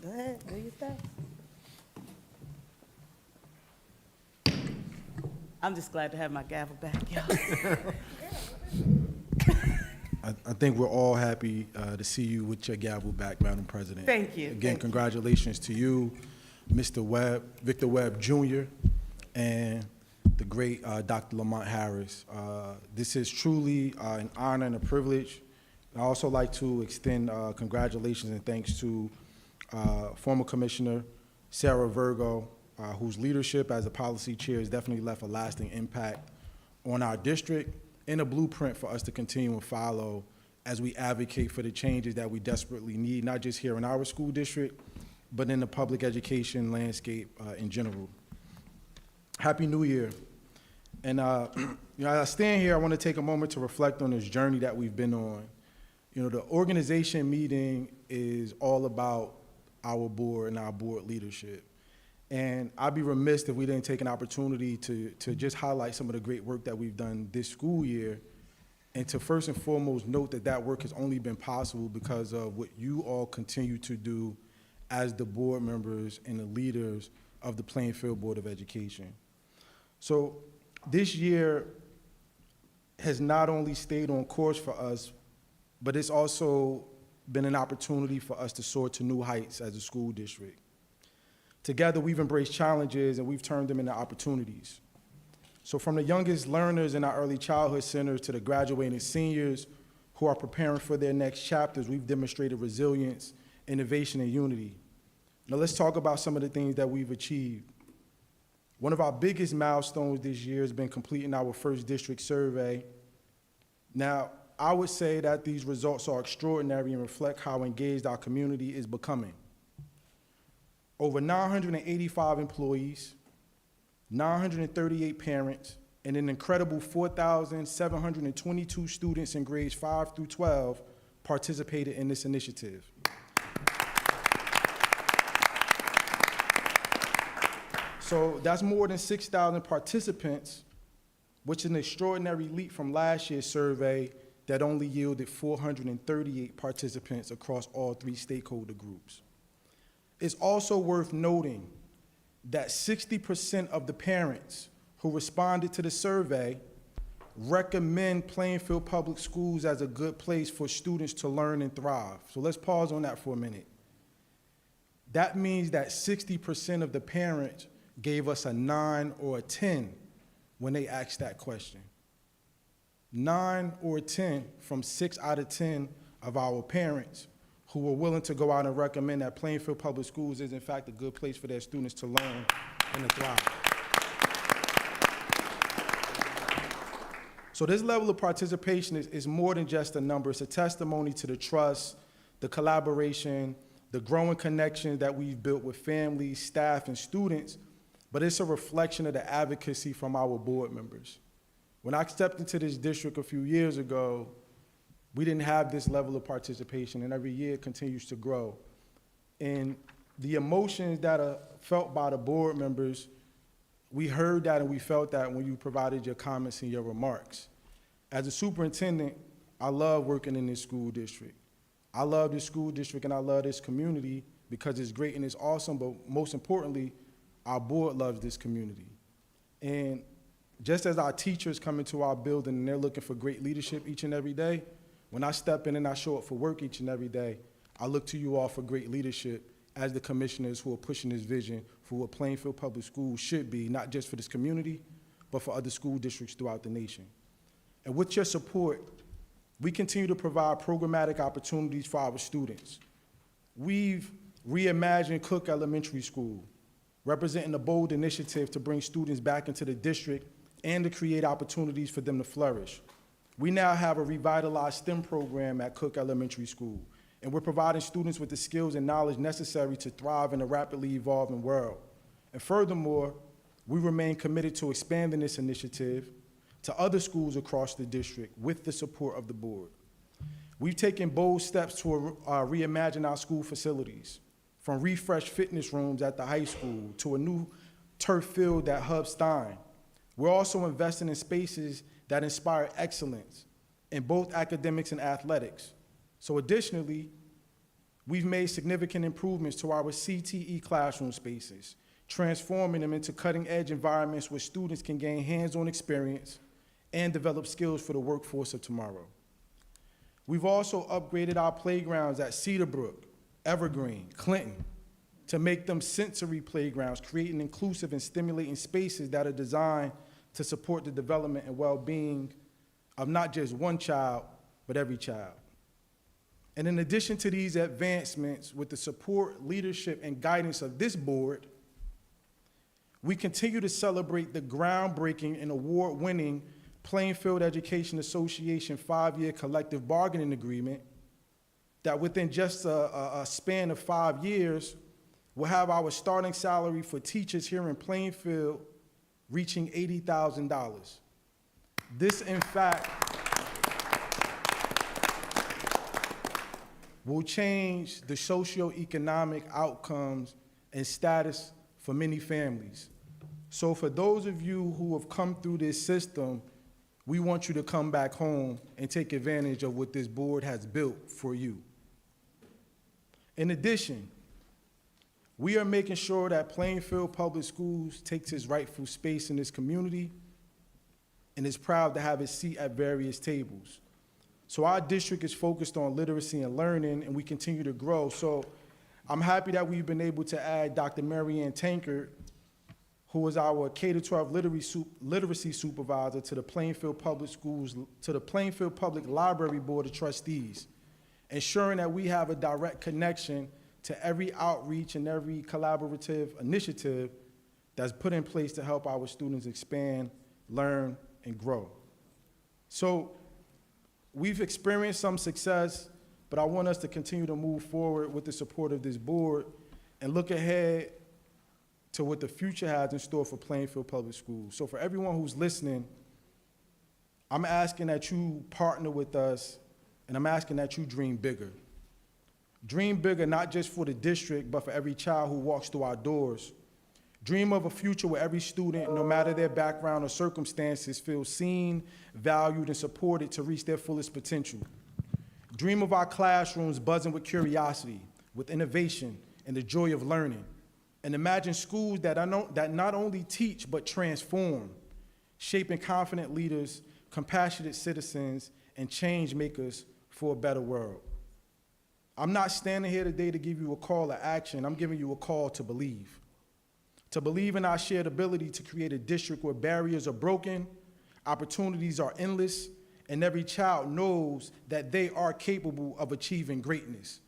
Go ahead, do your stuff. I'm just glad to have my gavel back, y'all. I think we're all happy to see you with your gavel back, Madam President. Thank you. Again, congratulations to you, Mr. Webb, Victor Webb Jr., and the great Dr. Lamont Harris. This is truly an honor and a privilege. I'd also like to extend congratulations and thanks to former Commissioner Sarah Virgo, whose leadership as a policy chair has definitely left a lasting impact on our district and a blueprint for us to continue and follow as we advocate for the changes that we desperately need, not just here in our school district, but in the public education landscape in general. Happy New Year. And as I stand here, I want to take a moment to reflect on this journey that we've been on. The organization meeting is all about our board and our board leadership. And I'd be remiss if we didn't take an opportunity to just highlight some of the great work that we've done this school year, and to first and foremost note that that work has only been possible because of what you all continue to do as the board members and the leaders of the Plainfield Board of Education. So this year has not only stayed on course for us, but it's also been an opportunity for us to soar to new heights as a school district. Together, we've embraced challenges and we've turned them into opportunities. So from the youngest learners in our early childhood centers to the graduating seniors who are preparing for their next chapters, we've demonstrated resilience, innovation, and unity. Now let's talk about some of the things that we've achieved. One of our biggest milestones this year has been completing our first district survey. Now, I would say that these results are extraordinary and reflect how engaged our community is becoming. Over 985 employees, 938 parents, and an incredible 4,722 students in grades 5 through 12 participated in this initiative. So that's more than 6,000 participants, which is an extraordinary leap from last year's survey that only yielded 438 participants across all 3 stakeholder groups. It's also worth noting that 60% of the parents who responded to the survey recommend Plainfield Public Schools as a good place for students to learn and thrive. So let's pause on that for a minute. That means that 60% of the parents gave us a 9 or a 10 when they asked that question. 9 or 10 from 6 out of 10 of our parents who were willing to go out and recommend that Plainfield Public Schools is in fact a good place for their students to learn and to thrive. So this level of participation is more than just a number. It's a testimony to the trust, the collaboration, the growing connection that we've built with families, staff, and students, but it's a reflection of the advocacy from our board members. When I stepped into this district a few years ago, we didn't have this level of participation, and every year it continues to grow. And the emotions that are felt by the board members, we heard that and we felt that when you provided your comments and your remarks. As a superintendent, I love working in this school district. I love this school district and I love this community because it's great and it's awesome, but most importantly, our board loves this community. And just as our teachers come into our building and they're looking for great leadership each and every day, when I step in and I show up for work each and every day, I look to you all for great leadership as the commissioners who are pushing this vision for what Plainfield Public Schools should be, not just for this community, but for other school districts throughout the nation. And with your support, we continue to provide programmatic opportunities for our students. We've reimagined Cook Elementary School, representing a bold initiative to bring students back into the district and to create opportunities for them to flourish. We now have a revitalized STEM program at Cook Elementary School, and we're providing students with the skills and knowledge necessary to thrive in a rapidly evolving world. And furthermore, we remain committed to expanding this initiative to other schools across the district with the support of the board. We've taken bold steps to reimagine our school facilities, from refreshed fitness rooms at the high school to a new turf field at Hub Stein. We're also investing in spaces that inspire excellence in both academics and athletics. So additionally, we've made significant improvements to our CTE classroom spaces, transforming them into cutting-edge environments where students can gain hands-on experience and develop skills for the workforce of tomorrow. We've also upgraded our playgrounds at Cedarbrook, Evergreen, Clinton, to make them sensory playgrounds, creating inclusive and stimulating spaces that are designed to support the development and well-being of not just one child, but every child. And in addition to these advancements, with the support, leadership, and guidance of this board, we continue to celebrate the groundbreaking and award-winning Plainfield Education Association 5-year collective bargaining agreement that within just a span of 5 years will have our starting salary for teachers here in Plainfield reaching $80,000. This, in fact, will change the socioeconomic outcomes and status for many families. So for those of you who have come through this system, we want you to come back home and take advantage of what this board has built for you. In addition, we are making sure that Plainfield Public Schools takes its rightful space in this community and is proud to have its seat at various tables. So our district is focused on literacy and learning, and we continue to grow. So I'm happy that we've been able to add Dr. Marianne Tankard, who is our K-12 literacy supervisor to the Plainfield Public Schools, to the Plainfield Public Library Board of Trustees, ensuring that we have a direct connection to every outreach and every collaborative initiative that's put in place to help our students expand, learn, and grow. So we've experienced some success, but I want us to continue to move forward with the support of this board and look ahead to what the future has in store for Plainfield Public Schools. So for everyone who's listening, I'm asking that you partner with us, and I'm asking that you dream bigger. Dream bigger, not just for the district, but for every child who walks through our doors. Dream of a future where every student, no matter their background or circumstances, feels seen, valued, and supported to reach their fullest potential. Dream of our classrooms buzzing with curiosity, with innovation, and the joy of learning. And imagine schools that not only teach, but transform, shaping confident leaders, compassionate citizens, and change makers for a better world. I'm not standing here today to give you a call to action. I'm giving you a call to believe. To believe in our shared ability to create a district where barriers are broken, opportunities are endless, and every child knows that they are capable of achieving greatness.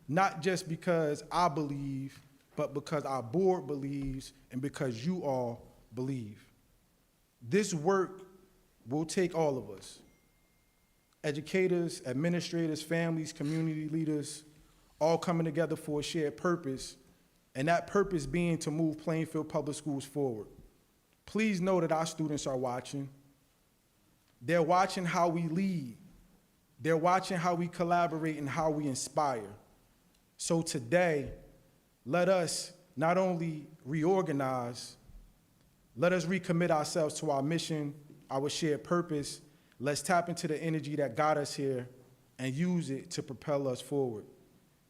Not just because I believe, but because our board believes and because you all believe. This work will take all of us. Educators, administrators, families, community leaders, all coming together for a shared purpose, and that purpose being to move Plainfield Public Schools forward. Please know that our students are watching. They're watching how we lead. They're watching how we collaborate and how we inspire. So today, let us not only reorganize, let us recommit ourselves to our mission, our shared purpose. Let's tap into the energy that got us here and use it to propel us forward.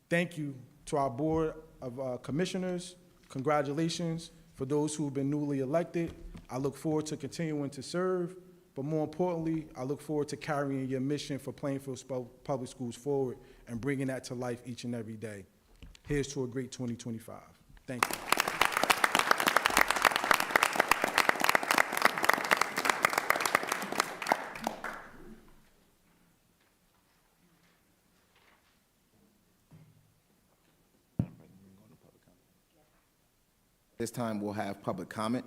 Thank you to our Board of Commissioners. Congratulations for those who have been newly elected. I look forward to continuing to serve, but more importantly, I look forward to carrying your mission for Plainfield Public Schools forward and bringing that to life each and every day. Here's to a great 2025. Thank you. This time, we'll have public comment.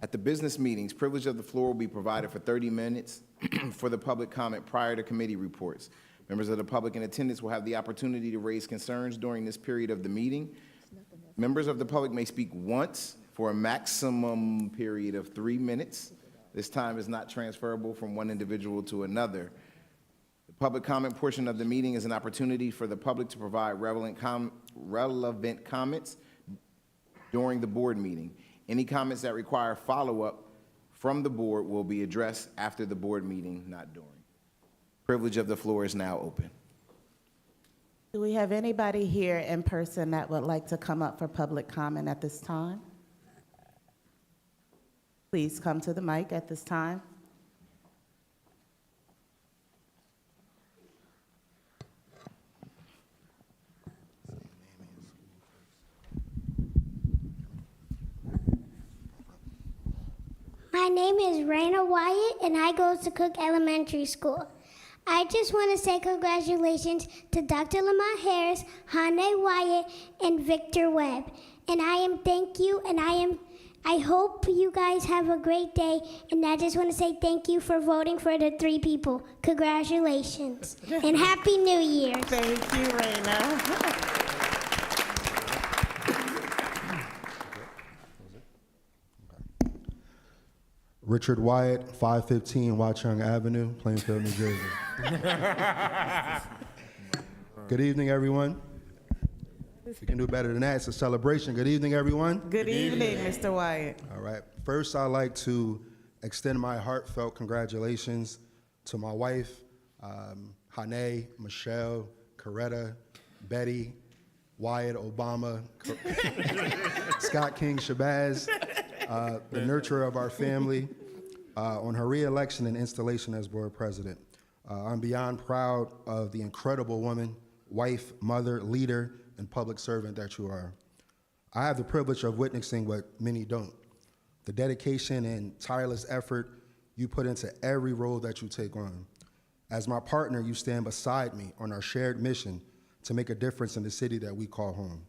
At the business meetings, privilege of the floor will be provided for 30 minutes for the public comment prior to committee reports. Members of the public in attendance will have the opportunity to raise concerns during this period of the meeting. Members of the public may speak once for a maximum period of 3 minutes. This time is not transferable from one individual to another. The public comment portion of the meeting is an opportunity for the public to provide relevant comments during the board meeting. Any comments that require follow-up from the board will be addressed after the board meeting, not during. Privilege of the floor is now open. Do we have anybody here in person that would like to come up for public comment at this time? Please come to the mic at this time. My name is Raina Wyatt, and I go to Cook Elementary School. I just want to say congratulations to Dr. Lamont Harris, Hane Wyatt, and Victor Webb. And thank you, and I hope you guys have a great day. And I just want to say thank you for voting for the 3 people. Congratulations, and Happy New Year. Thank you, Raina. Richard Wyatt, 515 Watchung Avenue, Plainfield, New Jersey. Good evening, everyone. If you can do better than that, it's a celebration. Good evening, everyone. Good evening, Mr. Wyatt. All right. First, I'd like to extend my heartfelt congratulations to my wife, Hane, Michelle, Coretta, Betty, Wyatt, Obama, Scott King Shabazz, the nurturer of our family, on her re-election and installation as board president. I'm beyond proud of the incredible woman, wife, mother, leader, and public servant that you are. I have the privilege of witnessing what many don't. The dedication and tireless effort you put into every role that you take on. As my partner, you stand beside me on our shared mission to make a difference in the city that we call home,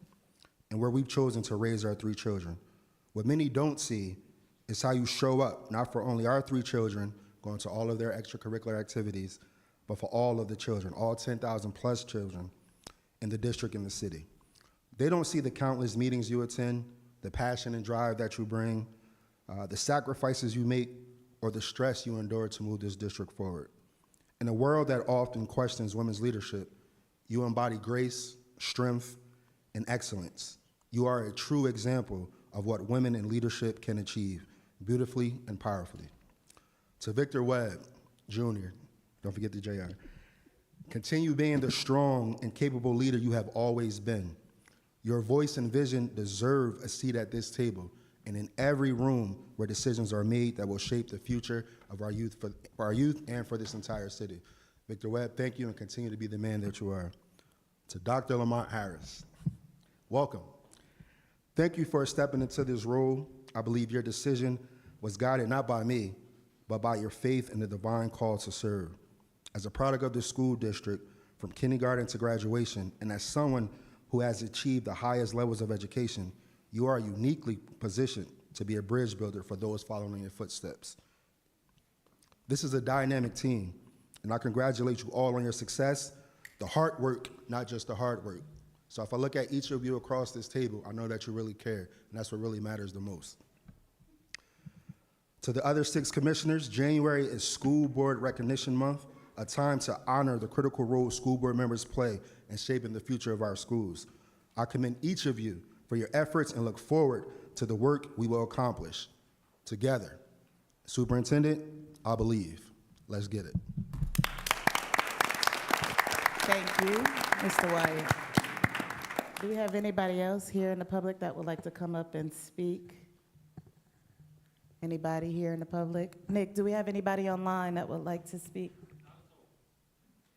and where we've chosen to raise our 3 children. What many don't see is how you show up, not for only our 3 children, going to all of their extracurricular activities, but for all of the children, all 10,000 plus children in the district and the city. They don't see the countless meetings you attend, the passion and drive that you bring, the sacrifices you make, or the stress you endure to move this district forward. In a world that often questions women's leadership, you embody grace, strength, and excellence. You are a true example of what women in leadership can achieve, beautifully and powerfully. To Victor Webb, Jr., don't forget the JR, continue being the strong and capable leader you have always been. Your voice and vision deserve a seat at this table and in every room where decisions are made that will shape the future of our youth, and for this entire city. Victor Webb, thank you, and continue to be the man that you are. To Dr. Lamont Harris, welcome. Thank you for stepping into this role. I believe your decision was guided not by me, but by your faith in the divine call to serve. As a product of the school district, from kindergarten to graduation, and as someone who has achieved the highest levels of education, you are uniquely positioned to be a bridge builder for those following in your footsteps. This is a dynamic team, and I congratulate you all on your success, the hard work, not just the hard work. So if I look at each of you across this table, I know that you really care, and that's what really matters the most. To the other 6 commissioners, January is School Board Recognition Month, a time to honor the critical role school board members play in shaping the future of our schools. I commend each of you for your efforts and look forward to the work we will accomplish together. Superintendent, I believe. Let's get it. Thank you, Mr. Wyatt. Do we have anybody else here in the public that would like to come up and speak? Anybody here in the public? Nick, do we have anybody online that would like to speak?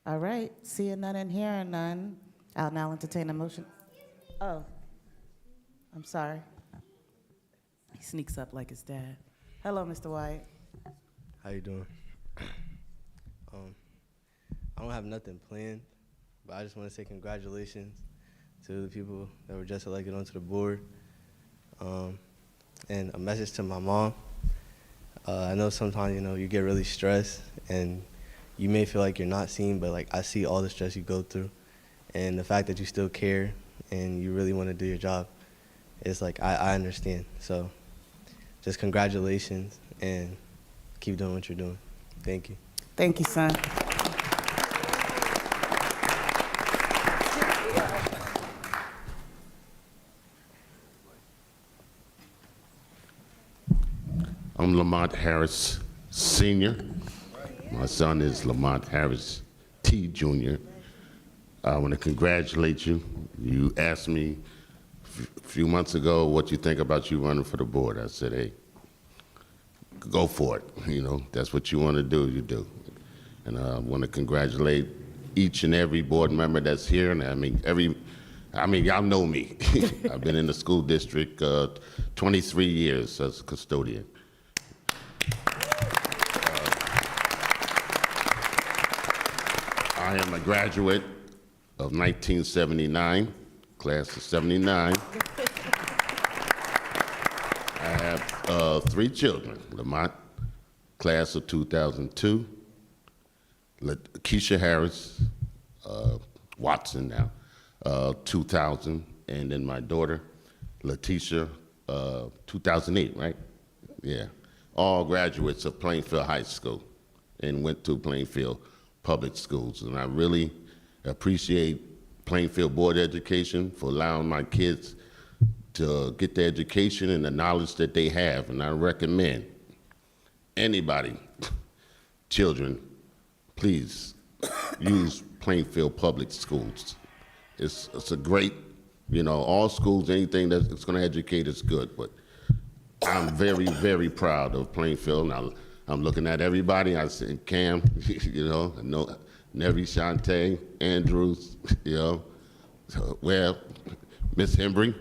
All right, seeing none and hearing none, I'll now entertain a motion. Oh, I'm sorry. He sneaks up like his dad. Hello, Mr. Wyatt. How you doing? I don't have nothing planned, but I just want to say congratulations to the people that were just elected onto the board. And a message to my mom. I know sometimes, you get really stressed and you may feel like you're not seen, but I see all the stress you go through, and the fact that you still care and you really want to do your job, it's I understand. So just congratulations and keep doing what you're doing. Thank you. Thank you, son. I'm Lamont Harris, Sr. My son is Lamont Harris T. Jr. I want to congratulate you. You asked me a few months ago what you think about you running for the board. I said, hey, go for it. That's what you want to do, you do. And I want to congratulate each and every board member that's here. And y'all know me. I've been in the school district 23 years as a custodian. I am a graduate of 1979, class of 79. I have 3 children. Lamont, class of 2002. Keisha Harris, Watson now, 2000. And then my daughter, Letitia, 2008, right? Yeah. all graduates of Plainfield High School and went to Plainfield Public Schools. And I really appreciate Plainfield Board of Education for allowing my kids to get the education and the knowledge that they have. And I recommend anybody, children, please use Plainfield Public Schools. It's a great, all schools, anything that's going to educate is good, but I'm very, very proud of Plainfield. Now, I'm looking at everybody. I said, Cam, I know Nevi, Shantae, Andrews, well, Miss Hembry,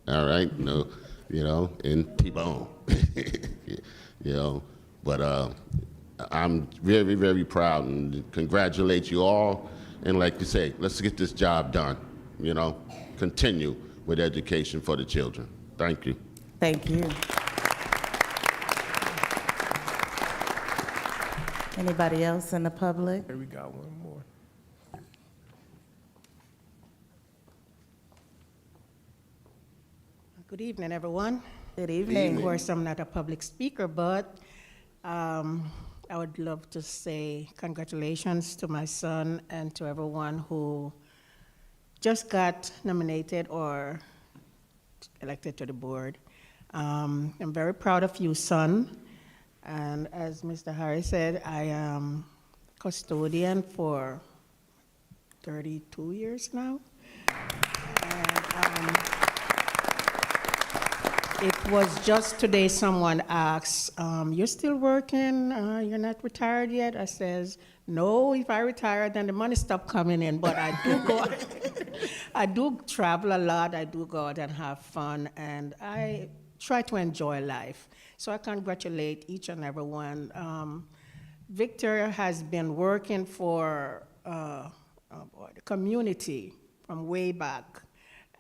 all right, and T-Bone, but I'm very, very proud and congratulate you all. And like you say, let's get this job done, continue with education for the children. Thank you. Thank you. Anybody else in the public? Here we got one more. Good evening, everyone. Good evening. Of course, I'm not a public speaker, but I would love to say congratulations to my son and to everyone who just got nominated or elected to the board. I'm very proud of you, son. And as Mr. Harris said, I am custodian for 32 years now. And it was just today someone asked, you're still working? You're not retired yet? I says, no, if I retire, then the money stop coming in. But I do go, I do travel a lot. I do go out and have fun. And I try to enjoy life. So I congratulate each and every one. Victor has been working for the community from way back,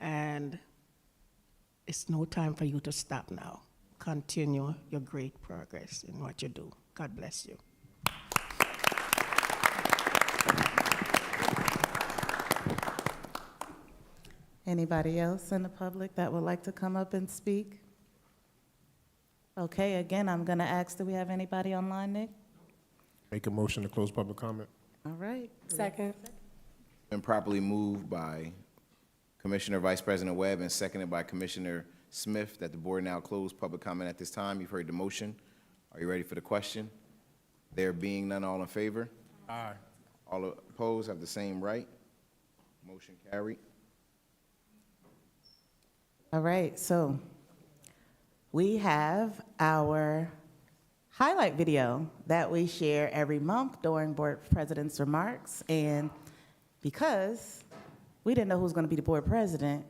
and it's no time for you to stop now. Continue your great progress in what you do. God bless you. Anybody else in the public that would like to come up and speak? Okay, again, I'm going to ask, do we have anybody online, Nick? Make a motion to close public comment. All right. Second. Been properly moved by Commissioner Vice President Webb and seconded by Commissioner Smith that the board now close public comment at this time. You've heard the motion. Are you ready for the question? There being none, all in favor? Aye. All opposed have the same right. Motion carried. All right, so we have our highlight video that we share every month during board president's remarks. And because we didn't know who was going to be the board president,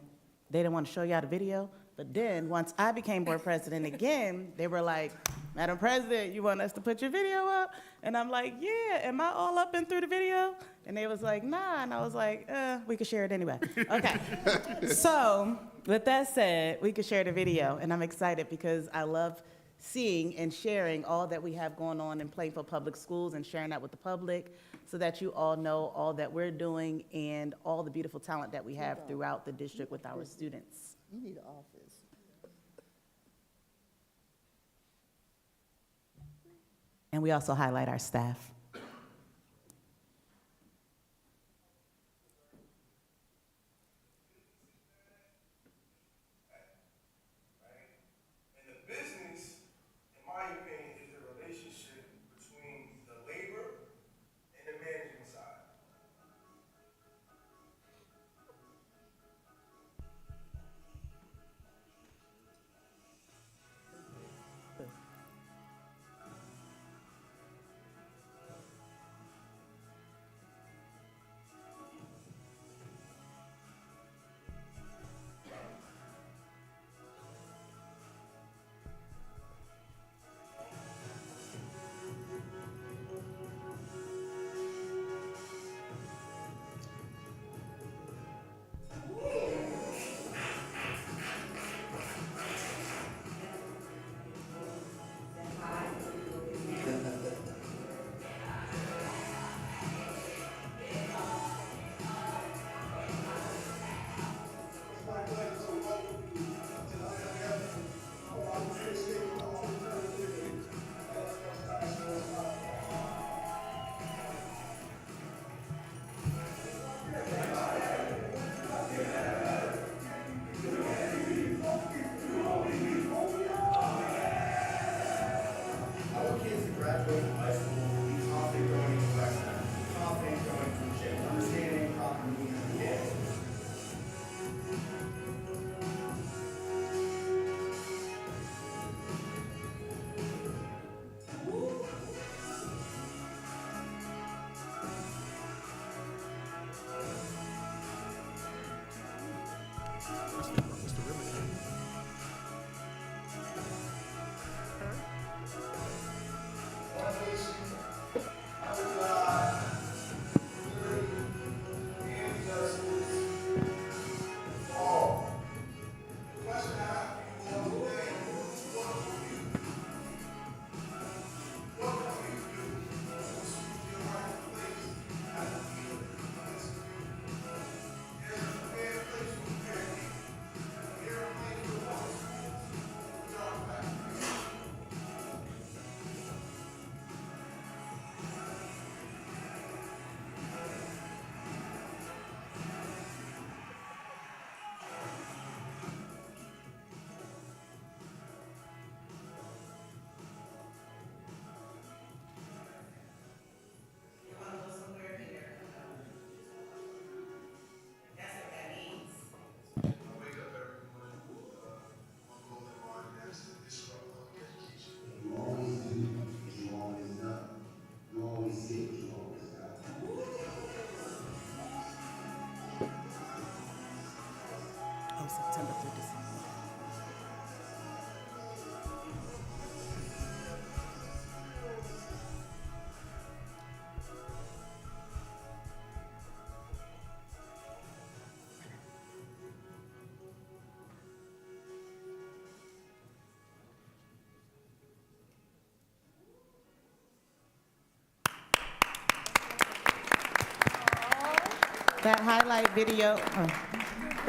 they didn't want to show y'all the video. But then once I became board president again, they were like, Madam President, you want us to put your video up? And I'm like, yeah, am I all up and through the video? And they was like, nah. And I was like, we could share it anyway. Okay. So with that said, we could share the video. And I'm excited because I love seeing and sharing all that we have going on in Plainfield Public Schools and sharing that with the public so that you all know all that we're doing and all the beautiful talent that we have throughout the district with our students. You need an office. And we also highlight our staff. And the business, in my opinion, is the relationship between the labor and the management side. graduating high school, be confident going into class, confident going to gym, understanding proper movement and dance. Oh, September through December. That the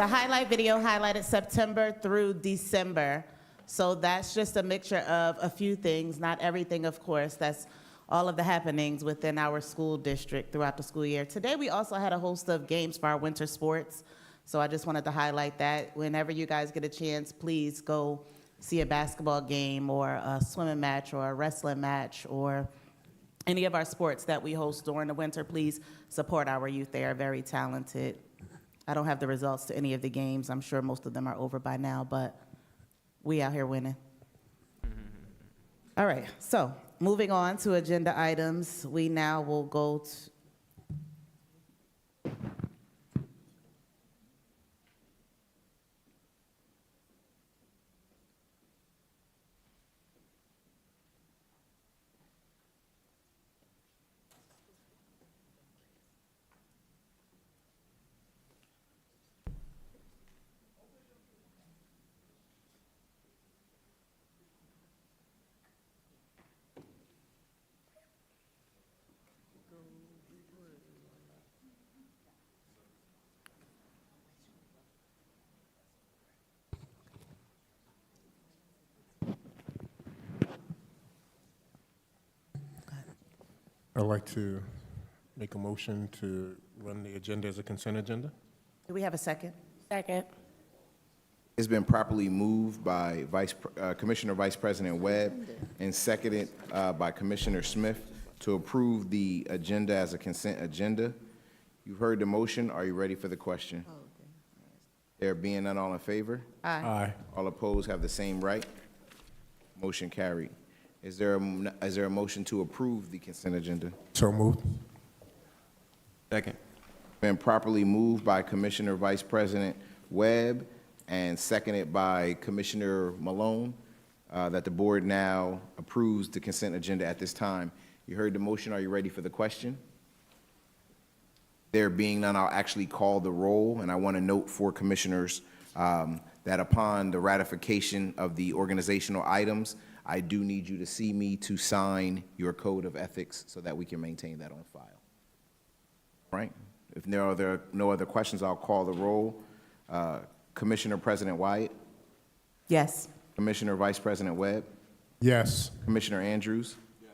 highlight video highlighted September through December. So that's just a mixture of a few things, not everything, of course. That's all of the happenings within our school district throughout the school year. Today, we also had a host of games for our winter sports. So I just wanted to highlight that. Whenever you guys get a chance, please go see a basketball game or a swimming match or a wrestling match or any of our sports that we host during the winter. Please support our youth. They are very talented. I don't have the results to any of the games. I'm sure most of them are over by now, but we out here winning. All right, so moving on to agenda items, we now will go to I'd like to make a motion to run the agenda as a consent agenda. Do we have a second? Second. It's been properly moved by Commissioner Vice President Webb and seconded by Commissioner Smith to approve the agenda as a consent agenda. You've heard the motion. Are you ready for the question? There being none, all in favor? Aye. Aye. All opposed have the same right. Motion carried. Is there a motion to approve the consent agenda? So moved. Second. Been properly moved by Commissioner Vice President Webb and seconded by Commissioner Malone that the board now approves the consent agenda at this time. You heard the motion. Are you ready for the question? There being none, I'll actually call the roll, and I want to note for commissioners that upon the ratification of the organizational items, I do need you to see me to sign your code of ethics so that we can maintain that on file. All right? If there are no other questions, I'll call the roll. Commissioner President Wyatt? Yes. Commissioner Vice President Webb? Yes. Commissioner Andrews? Yes.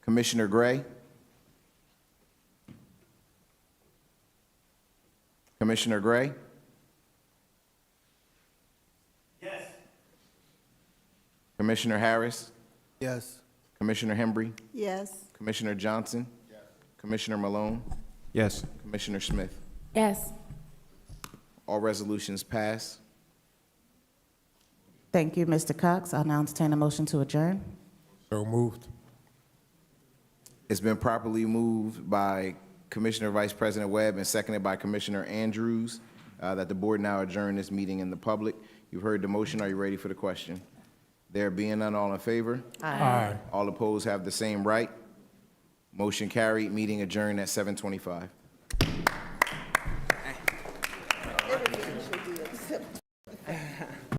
Commissioner Gray? Commissioner Gray? Yes. Commissioner Harris? Yes. Commissioner Hembry, Yes. Commissioner Johnson, Commissioner Malone, Yes. Commissioner Smith. Yes. All resolutions pass. Thank you, Mr. Cox. I'll now entertain a motion to adjourn. So moved. It's been properly moved by Commissioner Vice President Webb and seconded by Commissioner Andrews that the board now adjourn this meeting in the public. You've heard the motion. Are you ready for the question? There being none, all in favor? Aye. All opposed have the same right. Motion carried. Meeting adjourned at 7:25.